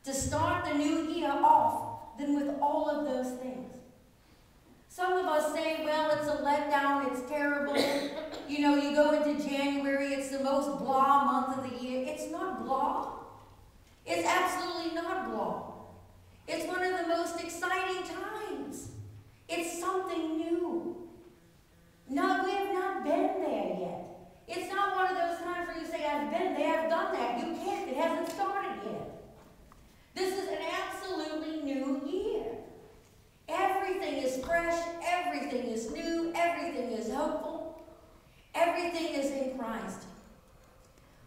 to start the new year off than with all of those things. Some of us say, well, it's a letdown, it's terrible. You know, you go into January, it's the most blah month of the year. It's not blah. It's absolutely not blah. It's one of the most exciting times. It's something new. No, we have not been there yet. It's not one of those times where you say, I've been there, I've done that. You can't, it hasn't started yet. This is an absolutely new year. Everything is fresh, everything is new, everything is hopeful, everything is in Christ.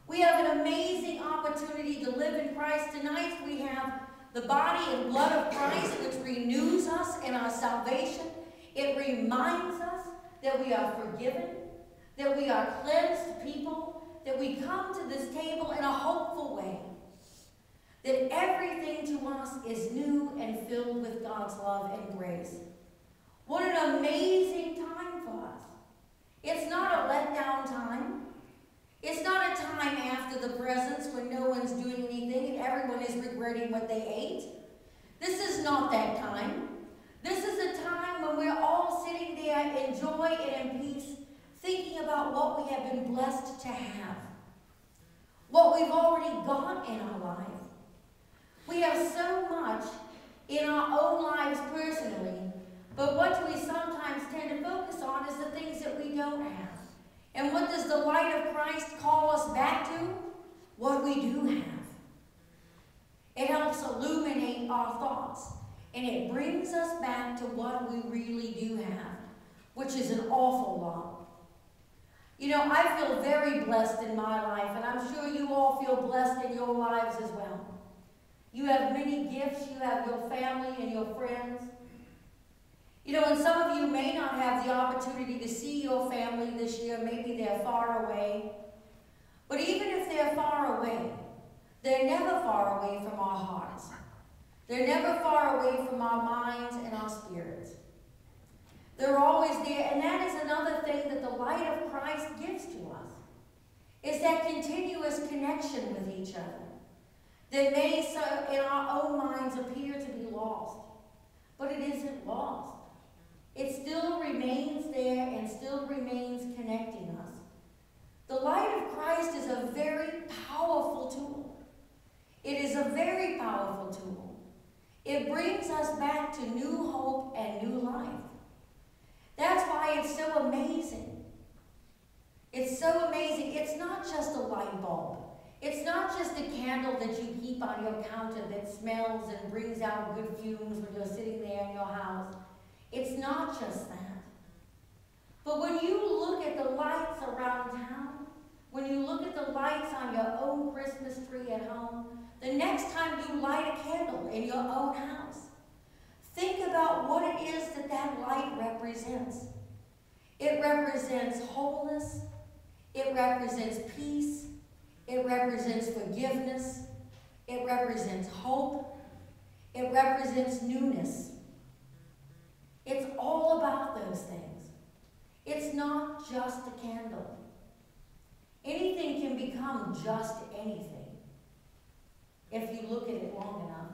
We have an amazing opportunity to live in Christ. Tonight we have the body and blood of Christ, which renews us in our salvation. It reminds us that we are forgiven, that we are cleansed people, that we come to this table in a hopeful way, that everything to us is new and filled with God's love and grace. What an amazing time for us. It's not a letdown time. It's not a time after the presents when no one's doing anything and everyone is regretting what they ate. This is not that time. This is a time when we're all sitting there in joy and in peace, thinking about what we have been blessed to have, what we've already got in our life. We have so much in our own lives personally, but what we sometimes tend to focus on is the things that we don't have. And what does the light of Christ call us back to? What we do have. It helps illuminate our thoughts, and it brings us back to what we really do have, which is an awful lot. You know, I feel very blessed in my life, and I'm sure you all feel blessed in your lives as well. You have many gifts. You have your family and your friends. You know, and some of you may not have the opportunity to see your family this year. Maybe they're far away. But even if they're far away, they're never far away from our hearts. They're never far away from our minds and our spirits. They're always there. And that is another thing that the light of Christ gives to us, is that continuous connection with each other that may, in our own minds, appear to be lost. But it isn't lost. It still remains there and still remains connecting us. The light of Christ is a very powerful tool. It is a very powerful tool. It brings us back to new hope and new life. That's why it's so amazing. It's so amazing. It's not just a light bulb. It's not just a candle that you keep on your counter that smells and brings out good fumes when you're sitting there in your house. It's not just that. But when you look at the lights around town, when you look at the lights on your own Christmas tree at home, the next time you light a candle in your own house, think about what it is that that light represents. It represents wholeness. It represents peace. It represents forgiveness. It represents hope. It represents newness. It's all about those things. It's not just a candle. Anything can become just anything if you look at it long enough.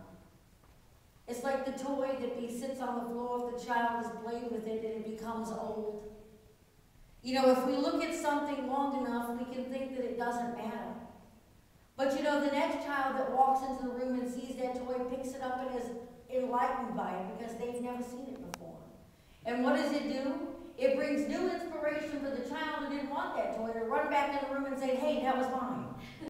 It's like the toy that sits on the floor if the child has played with it and it becomes old. You know, if we look at something long enough, we can think that it doesn't matter. But you know, the next child that walks into the room and sees that toy picks it up and is enlightened by it because they've never seen it before. And what does it do? It brings new inspiration for the child who didn't want that toy to run back in the room and say, hey, that was mine.